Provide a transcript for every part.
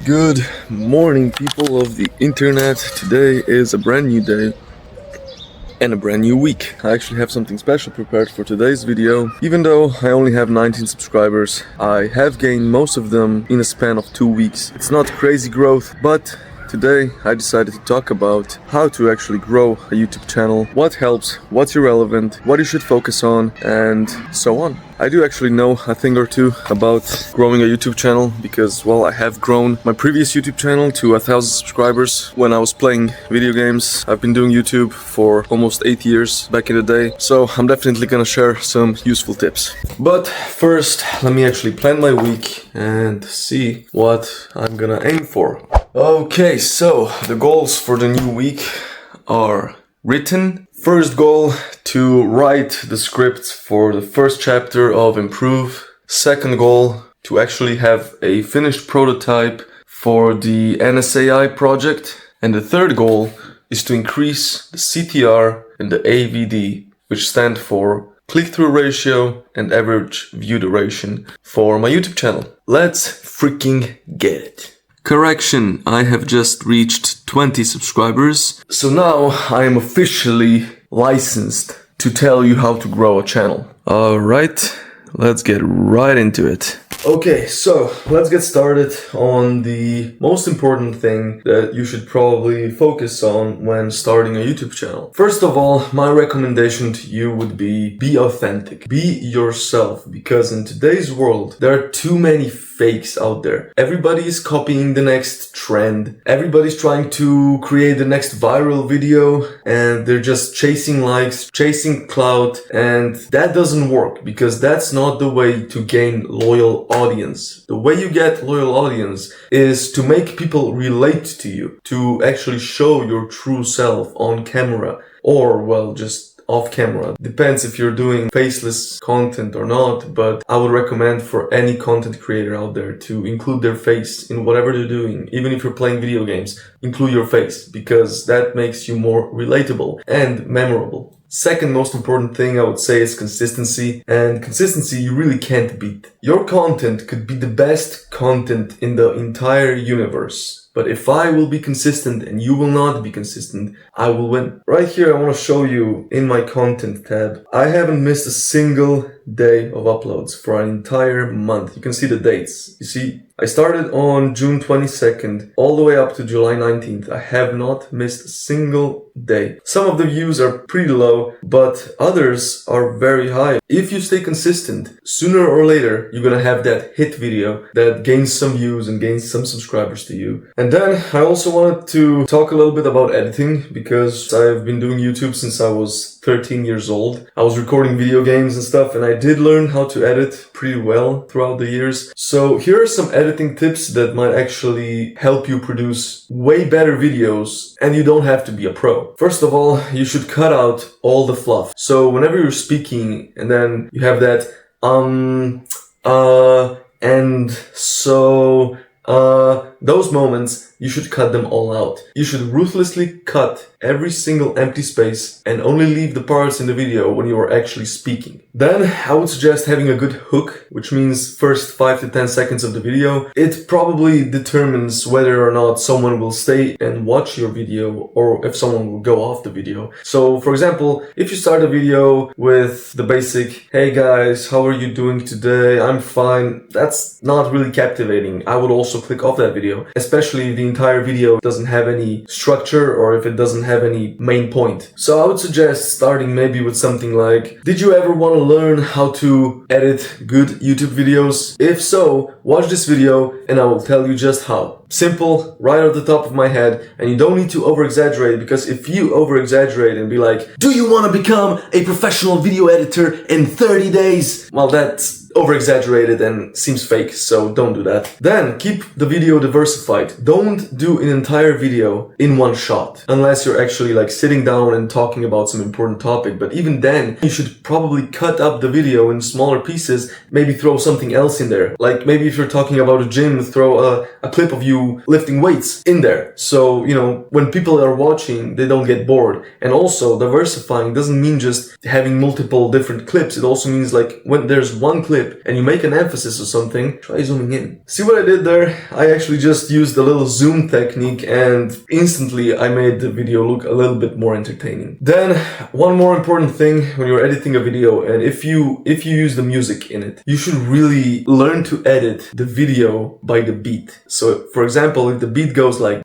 Good morning, people of the internet. Today is a brand new day and a brand new week. I actually have something special prepared for today's video. Even though I only have 19 subscribers, I have gained most of them in a span of 2 weeks. It's not crazy growth, but today I decided to talk about how to actually grow a YouTube channel, what helps, what's irrelevant, what you should focus on, and so on. I do actually know a thing or two about growing a YouTube channel because, well, I have grown my previous YouTube channel to 1,000 subscribers when I was playing video games. I've been doing YouTube for almost 8 years back in the day, so I'm definitely gonna share some useful tips. But first, let me actually plan my week and see what I'm gonna aim for. Okay, so the goals for the new week are written. First goal, to write the script for the first chapter of Improve. Second goal, to actually have a finished prototype for the NSAI project. And the third goal is to increase the CTR and the AVD, which stand for click-through ratio and average view duration for my YouTube channel. Let's freaking get it. Correction, I have just reached 20 subscribers, so now I am officially licensed to tell you how to grow a channel. Alright, let's get right into it. Okay, so let's get started on the most important thing that you should probably focus on when starting a YouTube channel. First of all, my recommendation to you would be authentic. Be yourself, because in today's world, there are too many fakes out there. Everybody is copying the next trend. Everybody's trying to create the next viral video, and they're just chasing likes, chasing clout, and that doesn't work because that's not the way to gain loyal audience. The way you get loyal audience is to make people relate to you, to actually show your true self on camera, or, well, just off camera. Depends if you're doing faceless content or not, but I would recommend for any content creator out there to include their face in whatever they're doing. Even if you're playing video games, include your face, because that makes you more relatable and memorable. Second most important thing I would say is consistency, and consistency you really can't beat. Your content could be the best content in the entire universe, but if I will be consistent and you will not be consistent, I will win. Right here I want to show you in my content tab, I haven't missed a single day of uploads for an entire month. You can see the dates. You see, I started on June 22nd all the way up to July 19th. I have not missed a single day. Some of the views are pretty low, but others are very high. If you stay consistent, sooner or later, you're gonna have that hit video that gains some views and gains some subscribers to you. And then I also wanted to talk a little bit about editing, because I've been doing YouTube since I was 13 years old. I was recording video games and stuff, and I did learn how to edit pretty well throughout the years. So here are some editing tips that might actually help you produce way better videos, and you don't have to be a pro. First of all, you should cut out all the fluff. So whenever you're speaking and then you have that and so those moments, you should cut them all out. You should ruthlessly cut every single empty space and only leave the parts in the video when you are actually speaking. Then I would suggest having a good hook, which means first 5 to 10 seconds of the video. It probably determines whether or not someone will stay and watch your video or if someone will go off the video. So for example, if you start a video with the basic, "Hey guys, how are you doing today? I'm fine," that's not really captivating. I would also click off that video, especially if the entire video doesn't have any structure or if it doesn't have any main point. So I would suggest starting maybe with something like, "Did you ever want to learn how to edit good YouTube videos? If so, watch this video and I will tell you just how." Simple, right off the top of my head, and you don't need to over-exaggerate, because if you over-exaggerate and be like, "Do you want to become a professional video editor in 30 days?" Well, that's over-exaggerated and seems fake, so don't do that. Then keep the video diversified. Don't do an entire video in one shot, unless you're actually like sitting down and talking about some important topic. But even then, you should probably cut up the video in smaller pieces, maybe throw something else in there. Like maybe if you're talking about a gym, throw a clip of you lifting weights in there. So, you know, when people are watching, they don't get bored. And also, diversifying doesn't mean just having multiple different clips. It also means like when there's one clip and you make an emphasis or something, try zooming in. See what I did there? I actually just used a little zoom technique and instantly I made the video look a little bit more entertaining. Then one more important thing when you're editing a video, and if you use the music in it, you should really learn to edit the video by the beat. So for example, if the beat goes like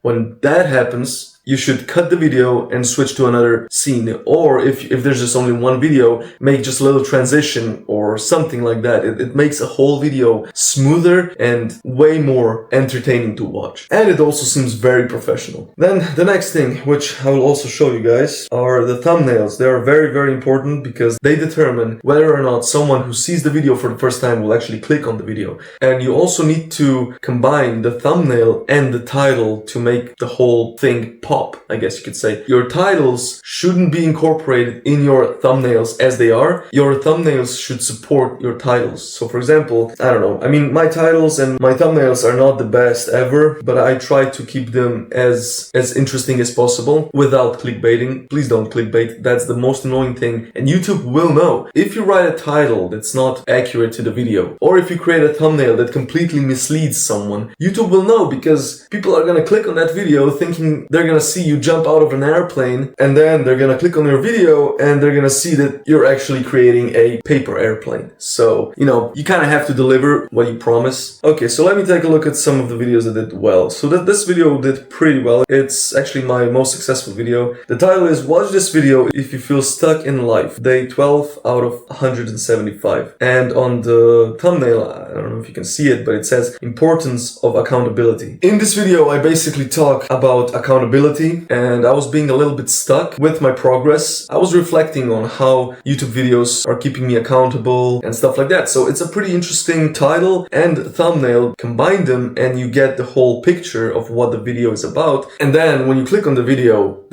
when that happens, you should cut the video and switch to another scene. Or if there's just only one video, make just a little transition or something like that. It makes a whole video smoother and way more entertaining to watch. And it also seems very professional. Then the next thing, which I will also show you guys, are the thumbnails. They are very, very important because they determine whether or not someone who sees the video for the first time will actually click on the video. And you also need to combine the thumbnail and the title to make the whole thing pop, I guess you could say. Your titles shouldn't be incorporated in your thumbnails as they are. Your thumbnails should support your titles. So for example, I don't know, I mean, my titles and my thumbnails are not the best ever, but I try to keep them as interesting as possible without clickbaiting. Please don't clickbait. That's the most annoying thing. And YouTube will know. If you write a title that's not accurate to the video, or if you create a thumbnail that completely misleads someone, YouTube will know because people are gonna click on that video thinking they're gonna see you jump out of an airplane, and then they're gonna click on your video and they're gonna see that you're actually creating a paper airplane. So, you know, you kind of have to deliver what you promise. Okay, so let me take a look at some of the videos that did well. So this video did pretty well. It's actually my most successful video. The title is "Watch this video if you feel stuck in life. Day 12 out of 175. And on the thumbnail, I don't know if you can see it, but it says "Importance of Accountability." In this video, I basically talk about accountability, and I was being a little bit stuck with my progress. I was reflecting on how YouTube videos are keeping me accountable and stuff like that. So it's a pretty interesting title and thumbnail. Combine them and you get the whole picture of what the video is about. And then when you click on the video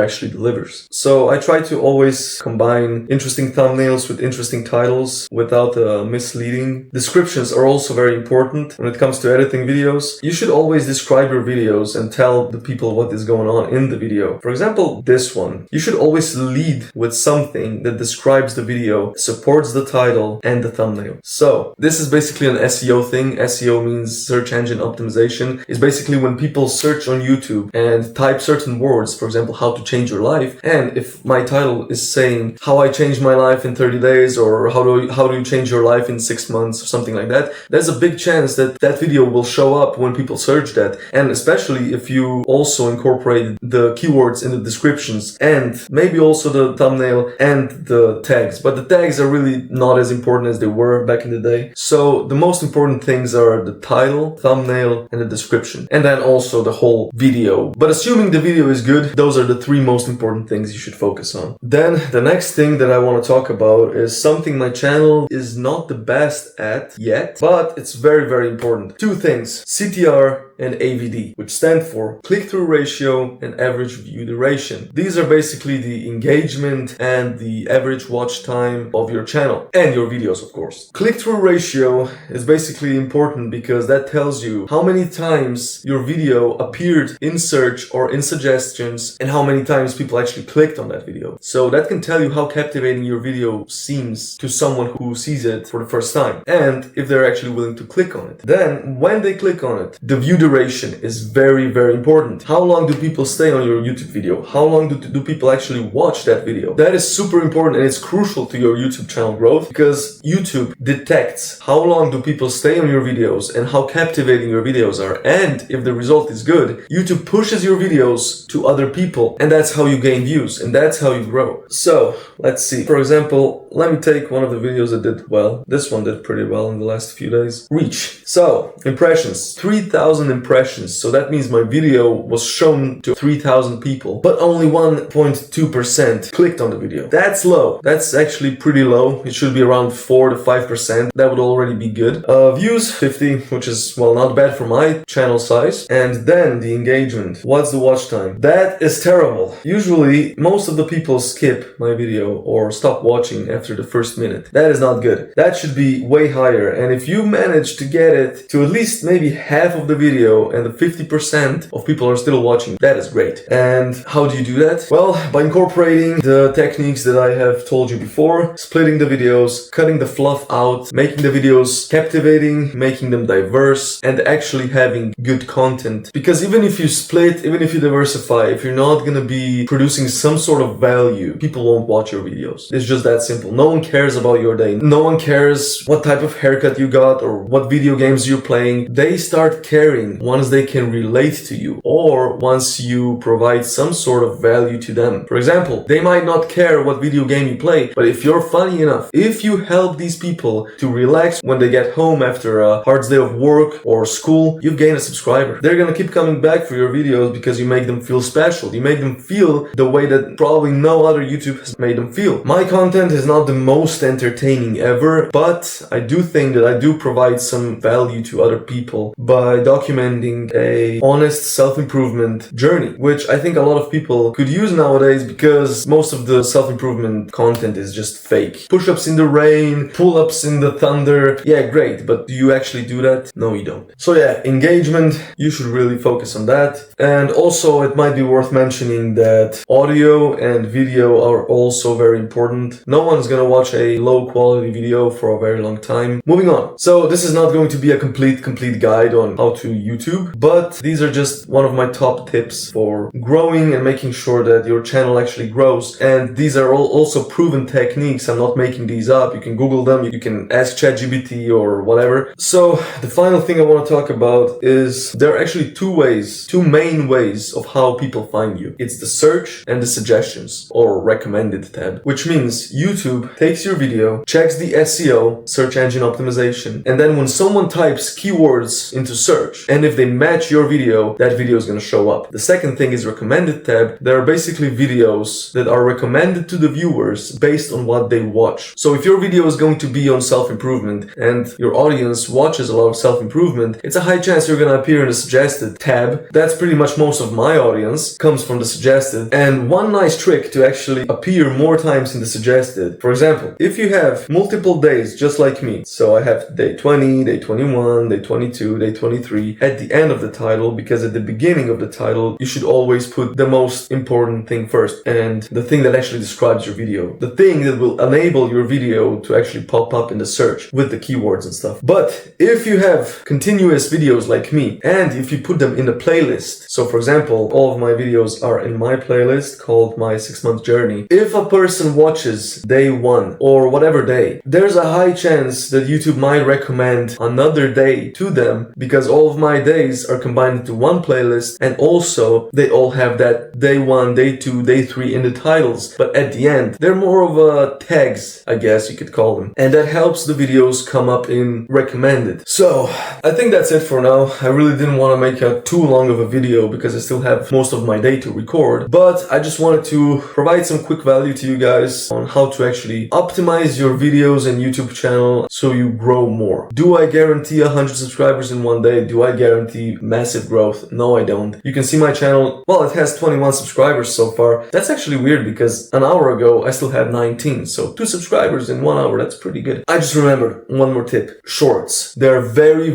actually delivers. So I try to always combine interesting thumbnails with interesting titles without misleading. Descriptions are also very important when it comes to editing videos. You should always describe your videos and tell the people what is going on in the video. For example, this one. You should always lead with something that describes the video, supports the title and the thumbnail. So this is basically an SEO thing. SEO means search engine optimization. It's basically when people search on YouTube and type certain words, for example, how to change your life. And if my title is saying how I changed my life in 30 days or how do you change your life in 6 months or something like that, there's a big chance that that video will show up when people search that. And especially if you also incorporate the keywords in the descriptions and maybe also the thumbnail and the tags. But the tags are really not as important as they were back in the day. So the most important things are the title, thumbnail, and the description. And then also the whole video. But assuming the video is good, those are the three most important things you should focus on. Then the next thing that I want to talk about is something my channel is not the best at yet, but it's very, very important. Two things: CTR and AVD, which stand for click-through ratio and average view duration. These are basically the engagement and the average watch time of your channel and your videos, of course. Click-through ratio is basically important because that tells you how many times your video appeared in search or in suggestions and how many times people actually clicked on that video. So that can tell you how captivating your video seems to someone who sees it for the first time and if they're actually willing to click on it. Then when they click on it, the view duration is very, very important. How long do people stay on your YouTube video? How long do people actually watch that video? That is super important and it's crucial to your YouTube channel growth because YouTube detects how long do people stay on your videos and how captivating your videos are. And if the result is good, YouTube pushes your videos to other people and that's how you gain views and that's how you grow. So let's see. For example, let me take one of the videos that did well. This one did pretty well in the last few days. Reach. So impressions, 3,000 impressions. So that means my video was shown to 3,000 people, but only 1.2% clicked on the video. That's low. That's actually pretty low. It should be around 4 to 5%. That would already be good. Views, 50, which is, well, not bad for my channel size. And then the engagement. What's the watch time? That is terrible. Usually, most of the people skip my video or stop watching after the first minute. That is not good. That should be way higher. And if you manage to get it to at least maybe half of the video, video and the 50% of people are still watching, that is great. And how do you do that? Well, by incorporating the techniques that I have told you before, splitting the videos, cutting the fluff out, making the videos captivating, making them diverse, and actually having good content. Because even if you split, even if you diversify, if you're not gonna be producing some sort of value, people won't watch your videos. It's just that simple. No one cares about your day. No one cares what type of haircut you got or what video games you're playing. They start caring once they can relate to you or once you provide some sort of value to them. For example, they might not care what video game you play, but if you're funny enough, if you help these people to relax when they get home after a hard day of work or school, you've gained a subscriber. They're gonna keep coming back for your videos because you make them feel special. You make them feel the way that probably no other YouTube has made them feel. My content is not the most entertaining ever, but I do think that I do provide some value to other people by documenting a honest self-improvement journey, which I think a lot of people could use nowadays because most of the self-improvement content is just fake. Push-ups in the rain, pull-ups in the thunder. Yeah, great, but do you actually do that? No, you don't. So yeah, engagement, you should really focus on that. And also it might be worth mentioning that audio and video are also very important. No one's gonna watch a low quality video for a very long time. Moving on. So this is not going to be a complete guide on how to YouTube, but these are just one of my top tips for growing and making sure that your channel actually grows. And these are all also proven techniques. I'm not making these up. You can Google them. You can ask ChatGPT or whatever. So the final thing I want to talk about is there are actually two main ways of how people find you. It's the search and the suggestions or recommended tab, which means YouTube takes your video, checks the SEO, search engine optimization, and then when someone types keywords into search, and if they match your video, that video is going to show up. The second thing is recommended tab. There are basically videos that are recommended to the viewers based on what they watch. So if your video is going to be on self-improvement and your audience watches a lot of self-improvement, it's a high chance you're going to appear in the suggested tab. That's pretty much most of my audience comes from the suggested. And one nice trick to actually appear more times in the suggested. For example, if you have multiple days just like me, so I have day 20, day 21, day 22, day 23 at the end of the title, because at the beginning of the title you should always put the most important thing first and the thing that actually describes your video, the thing that will enable your video to actually pop up in the search with the keywords and stuff. But if you have continuous videos like me and if you put them in a playlist, so for example, all of my videos are in my playlist called My 6-Month Journey. If a person watches day 1 or whatever day, there's a high chance that YouTube might recommend another day to them because all of my days are combined into one playlist and also they all have that day 1, day 2, day 3 in the titles, but at the end they're more of tags, I guess you could call them, and that helps the videos come up in recommended. So I think that's it for now. I really didn't want to make too long of a video because I still have most of my day to record, but I just wanted to provide some quick value to you guys on how to actually optimize your videos and YouTube channel so you grow more. Do I guarantee 100 subscribers in one day? Do I guarantee massive growth? No, I don't. You can see my channel, well, it has 21 subscribers so far. That's actually weird because an hour ago I still had 19, so 2 subscribers in 1 hour, that's pretty good. I just remembered one more tip. Shorts. They're very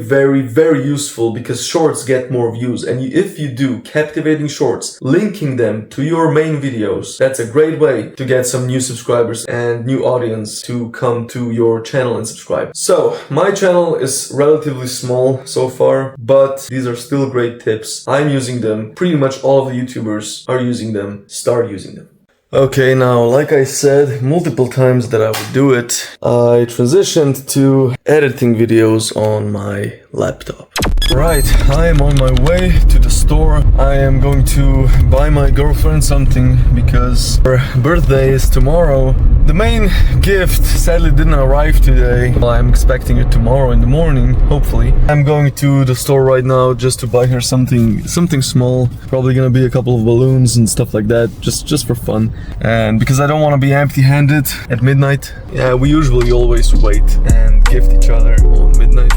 useful because shorts get more views, and if you do captivating shorts, linking them to your main videos, that's a great way to get some new subscribers and new audience to come to your channel and subscribe. So my channel is relatively small so far, but these are still great tips. I'm using them. Pretty much all of the YouTubers are using them. Start using them. Okay, now, like I said multiple times that I would do it, I transitioned to editing videos on my laptop. Right, I am on my way to the store. I am going to buy my girlfriend something because her birthday is tomorrow. The main gift sadly didn't arrive today. Well, I'm expecting it tomorrow in the morning, hopefully. I'm going to the store right now just to buy her something small. Probably gonna be a couple of balloons and stuff like that, just for fun. And because I don't want to be empty-handed at midnight. Yeah, we usually always wait and gift each other on midnight.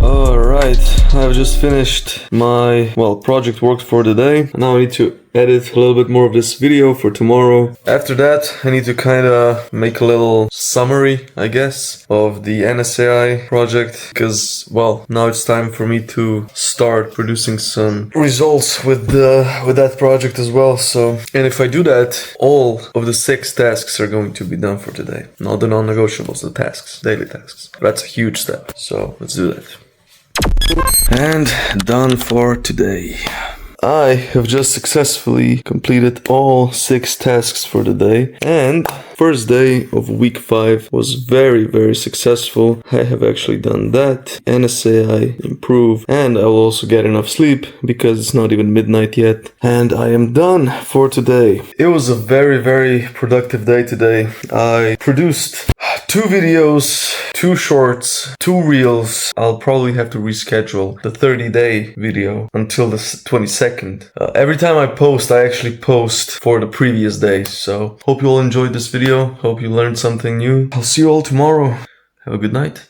Alright, I've just finished my, project work for the day. Now I need to edit a little bit more of this video for tomorrow. After that, I need to kind of make a little summary, I guess, of the NSAI project, because, well, now it's time for me to start producing some results with that project as well. So, and if I do that, all of the 6 tasks are going to be done for today. Not the non-negotiables, the tasks, daily tasks. That's a huge step. So let's do that. And done for today. I have just successfully completed all 6 tasks for the day, and first day of week 5 was very successful. I have actually done that, NSAI improve, and I will also get enough sleep because it's not even midnight yet, and I am done for today. It was a very productive day today. I produced 2 videos, 2 shorts, 2 reels. I'll probably have to reschedule the 30-day video until the 22nd. Every time I post, I actually post for the previous day. So hope you all enjoyed this video. Hope you learned something new. I'll see you all tomorrow. Have a good night.